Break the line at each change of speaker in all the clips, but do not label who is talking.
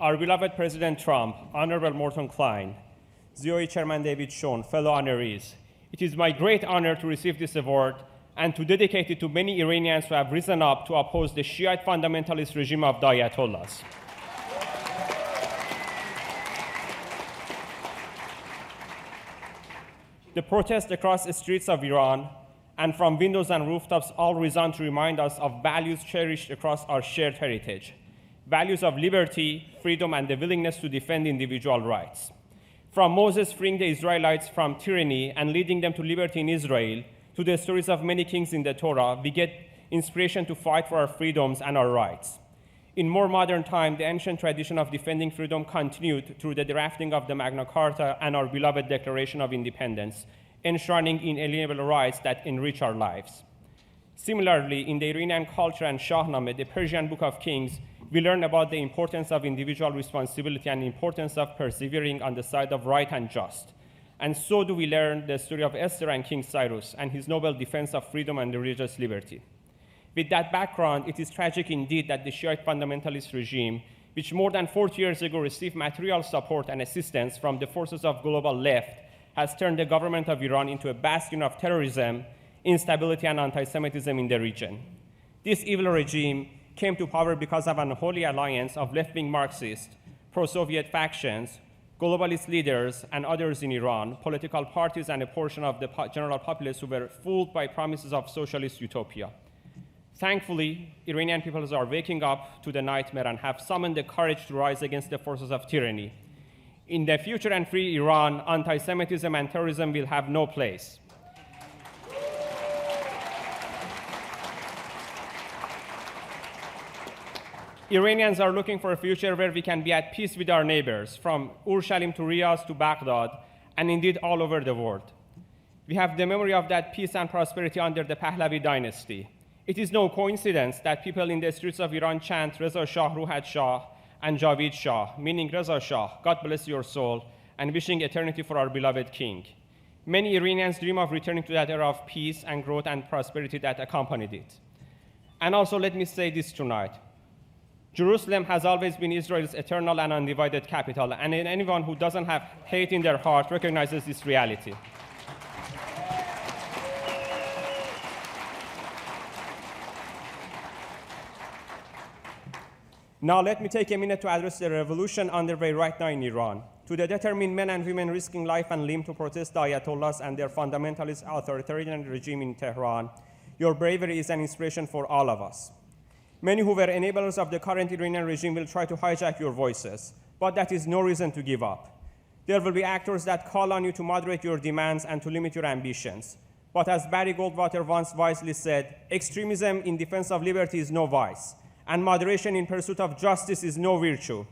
Our beloved President Trump, Honorable Morton Klein, ZOE Chairman David Schoen, fellow honorees, it is my great honor to receive this award and to dedicate it to many Iranians who have risen up to oppose the Shiite fundamentalist regime of the Ayatollahs. The protests across the streets of Iran and from windows and rooftops all resound to remind us of values cherished across our shared heritage, values of liberty, freedom, and the willingness to defend individual rights. From Moses freeing the Israelites from tyranny and leading them to liberty in Israel, to the stories of many kings in the Torah, we get inspiration to fight for our freedoms and our rights. In more modern time, the ancient tradition of defending freedom continued through the drafting of the Magna Carta and our beloved Declaration of Independence, enshrining inalienable rights that enrich our lives. Similarly, in the Iranian culture and Shahnameh, the Persian Book of Kings, we learn about the importance of individual responsibility and the importance of persevering on the side of right and just. And so do we learn the story of Esther and King Cyrus and his noble defense of freedom and religious liberty. With that background, it is tragic indeed that the Shiite fundamentalist regime, which more than 40 years ago received material support and assistance from the forces of global left, has turned the government of Iran into a bastion of terrorism, instability, and anti-Semitism in the region. This evil regime came to power because of an unholy alliance of left-wing Marxist, pro-Soviet factions, globalist leaders, and others in Iran, political parties, and a portion of the general populace who were fooled by promises of socialist utopia. Thankfully, Iranian peoples are waking up to the nightmare and have summoned the courage to rise against the forces of tyranny. In the future and free Iran, anti-Semitism and terrorism will have no place. Iranians are looking for a future where we can be at peace with our neighbors, from Urushalim to Riyadh to Baghdad, and indeed all over the world. We have the memory of that peace and prosperity under the Pahlavi dynasty. It is no coincidence that people in the streets of Iran chant Reza Shah, Ruhat Shah, and Javid Shah, meaning Reza Shah, God bless your soul, and wishing eternity for our beloved king. Many Iranians dream of returning to that era of peace and growth and prosperity that accompanied it. And also let me say this tonight. Jerusalem has always been Israel's eternal and undivided capital, and anyone who doesn't have hate in their heart recognizes this reality. Now let me take a minute to address the revolution underway right now in Iran. To the determined men and women risking life and limb to protest the Ayatollahs and their fundamentalist authoritarian regime in Tehran, your bravery is an inspiration for all of us. Many who were enablers of the current Iranian regime will try to hijack your voices, but that is no reason to give up. There will be actors that call on you to moderate your demands and to limit your ambitions. But as Barry Goldwater once wisely said, extremism in defense of liberty is no vice, and moderation in pursuit of justice is no virtue.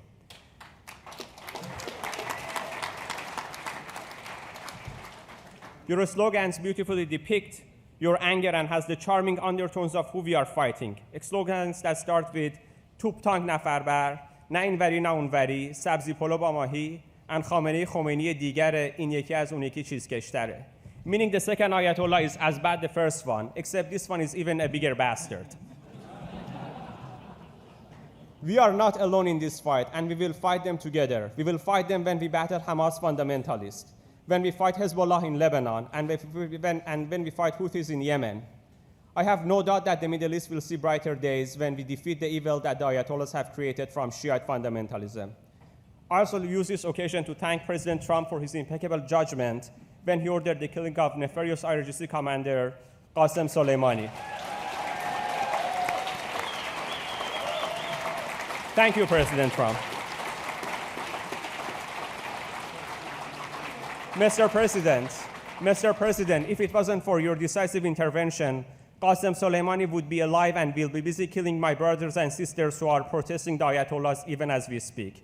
Your slogans beautifully depict your anger and has the charming undertones of who we are fighting. Slogans that start with توپ تانک نفر بر، نه اینوری نه اونوری، سبزی پلو با ماهی، and خمینی دیگره، این یکی از اون یکی چیزکشتره. Meaning the second Ayatollah is as bad the first one, except this one is even a bigger bastard. We are not alone in this fight, and we will fight them together. We will fight them when we battle Hamas fundamentalists, when we fight Hezbollah in Lebanon, and when we fight Houthis in Yemen. I have no doubt that the Middle East will see brighter days when we defeat the evil that the Ayatollahs have created from Shiite fundamentalism. I also use this occasion to thank President Trump for his impeccable judgment when he ordered the killing of nefarious IRGC commander Qasem Soleimani. Thank you, President Trump. Mr. President, if it wasn't for your decisive intervention, Qasem Soleimani would be alive and will be busy killing my brothers and sisters who are protesting the Ayatollahs even as we speak.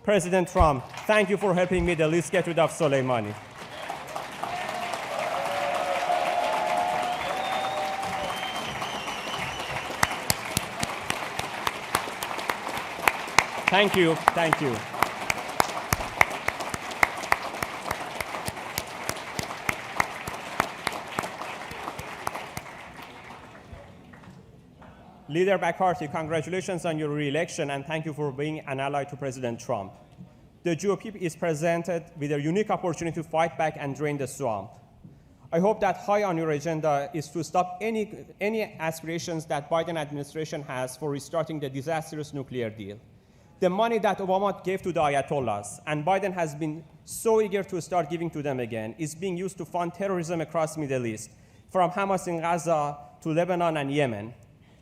President Trump, thank you for helping Middle East get rid of Soleimani. Thank you. Thank you. Leader McCarthy, congratulations on your re-election, and thank you for being an ally to President Trump. The GOP is presented with a unique opportunity to fight back and drain the swamp. I hope that high on your agenda is to stop any aspirations that Biden administration has for restarting the disastrous nuclear deal. The money that Obama gave to the Ayatollahs, and Biden has been so eager to start giving to them again, is being used to fund terrorism across the Middle East, from Hamas in Gaza to Lebanon and Yemen.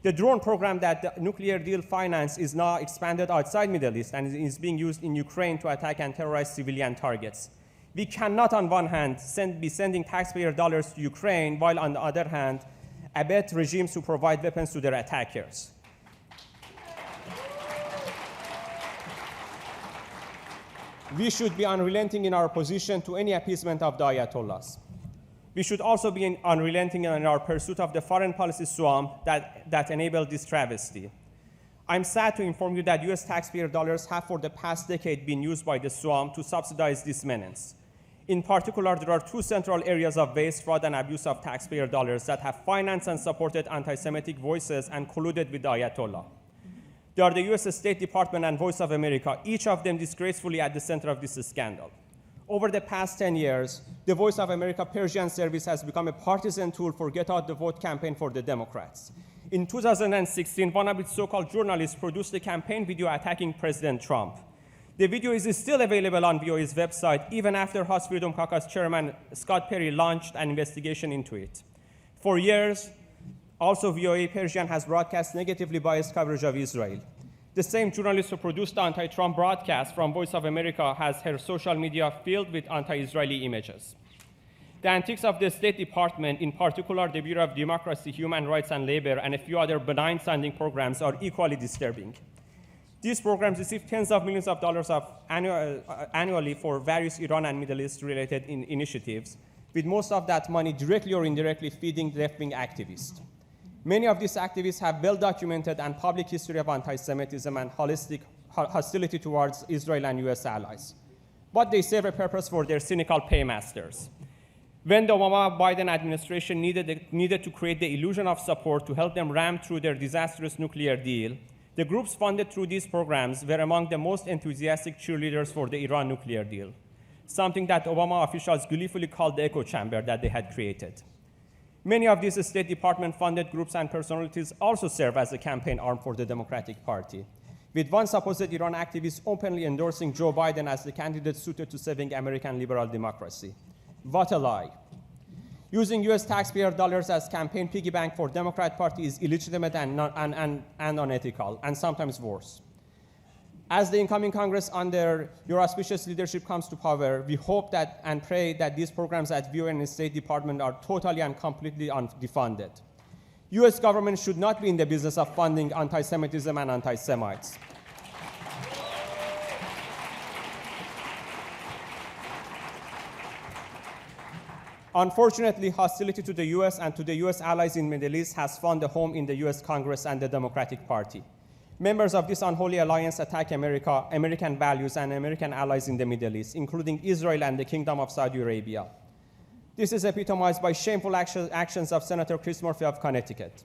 The drone program that the nuclear deal financed is now expanded outside the Middle East and is being used in Ukraine to attack and terrorize civilian targets. We cannot, on one hand, be sending taxpayer dollars to Ukraine, while on the other hand, abet regimes who provide weapons to their attackers. We should be unrelenting in our opposition to any appeasement of the Ayatollahs. We should also be unrelenting in our pursuit of the foreign policy swamp that enabled this travesty. I'm sad to inform you that US taxpayer dollars have for the past decade been used by the swamp to subsidize this menace. In particular, there are two central areas of waste, fraud, and abuse of taxpayer dollars that have financed and supported anti-Semitic voices and colluded with the Ayatollah. They are the US State Department and Voice of America, each of them disgracefully at the center of this scandal. Over the past 10 years, the Voice of America Persian service has become a partisan tool for Get Out the Vote campaign for the Democrats. In 2016, one of its so-called journalists produced a campaign video attacking President Trump. The video is still available on VOA's website, even after House Freedom Caucus Chairman Scott Perry launched an investigation into it. For years, also VOA Persian has broadcast negatively biased coverage of Israel. The same journalist who produced the anti-Trump broadcast from Voice of America has her social media filled with anti-Israeli images. The antics of the State Department, in particular the Bureau of Democracy, Human Rights, and Labor, and a few other benign-sounding programs are equally disturbing. These programs receive tens of millions of dollars annually for various Iran and Middle East-related initiatives, with most of that money directly or indirectly feeding left-wing activists. Many of these activists have well-documented and public history of anti-Semitism and holistic hostility towards Israel and US allies. But they serve a purpose for their cynical paymasters. When the Obama-Biden administration needed to create the illusion of support to help them ram through their disastrous nuclear deal, the groups funded through these programs were among the most enthusiastic cheerleaders for the Iran nuclear deal, something that Obama officials gleefully called the echo chamber that they had created. Many of these State Department-funded groups and personalities also serve as a campaign arm for the Democratic Party, with one supposed Iran activist openly endorsing Joe Biden as the candidate suited to saving American liberal democracy. What a lie. Using US taxpayer dollars as campaign piggy bank for Democrat Party is illegitimate and unethical, and sometimes worse. As the incoming Congress under your auspicious leadership comes to power, we hope that and pray that these programs at VOA and the State Department are totally and completely defunded. US government should not be in the business of funding anti-Semitism and anti-Semites. Unfortunately, hostility to the US and to the US allies in the Middle East has found a home in the US Congress and the Democratic Party. Members of this unholy alliance attack America, American values, and American allies in the Middle East, including Israel and the Kingdom of Saudi Arabia. This is epitomized by shameful actions of Senator Chris Murphy of Connecticut.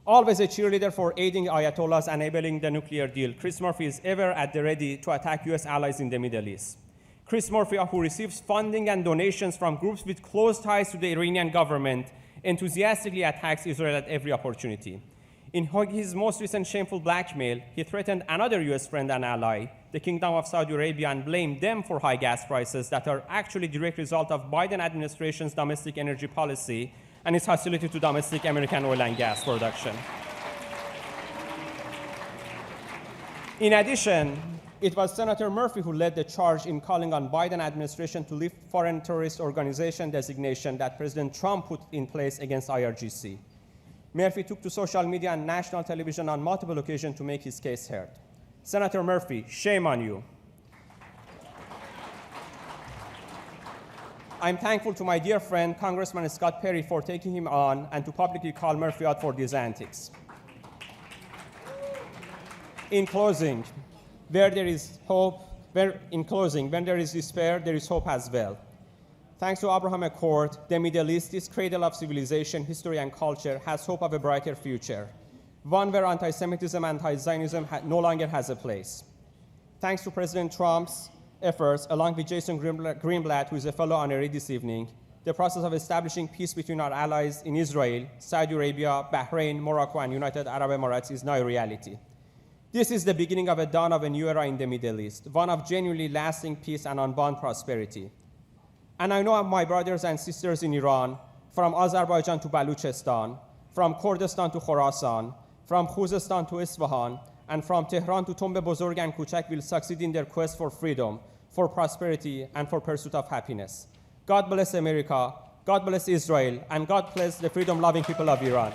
Always a cheerleader for aiding Ayatollahs enabling the nuclear deal, Chris Murphy is ever at the ready to attack US allies in the Middle East. Chris Murphy, who receives funding and donations from groups with close ties to the Iranian government, enthusiastically attacks Israel at every opportunity. In his most recent shameful blackmail, he threatened another US friend and ally, the Kingdom of Saudi Arabia, and blamed them for high gas prices that are actually a direct result of Biden administration's domestic energy policy and its hostility to domestic American oil and gas production. In addition, it was Senator Murphy who led the charge in calling on Biden administration to lift foreign terrorist organization designation that President Trump put in place against IRGC. Murphy took to social media and national television on multiple occasions to make his case heard. Senator Murphy, shame on you. I'm thankful to my dear friend, Congressman Scott Perry, for taking him on and to publicly call Murphy out for these antics. In closing, when there is despair, there is hope as well. Thanks to Abraham Accord, the Middle East, this cradle of civilization, history, and culture, has hope of a brighter future. one where anti-Semitism and anti-Zionism no longer has a place. Thanks to President Trump's efforts, along with Jason Greenblatt, who is a fellow honoree this evening, the process of establishing peace between our allies in Israel, Saudi Arabia, Bahrain, Morocco, and United Arab Emirates is now a reality. This is the beginning of a dawn of a new era in the Middle East, one of genuinely lasting peace and unbound prosperity. And I know my brothers and sisters in Iran, from Azerbaijan to Baluchistan, from Kurdistan to Khorasan, from Khuzestan to Isfahan, and from Tehran to Tombe Bozorg and Kuchak will succeed in their quest for freedom, for prosperity, and for pursuit of happiness. God bless America, God bless Israel, and God bless the freedom-loving people of Iran.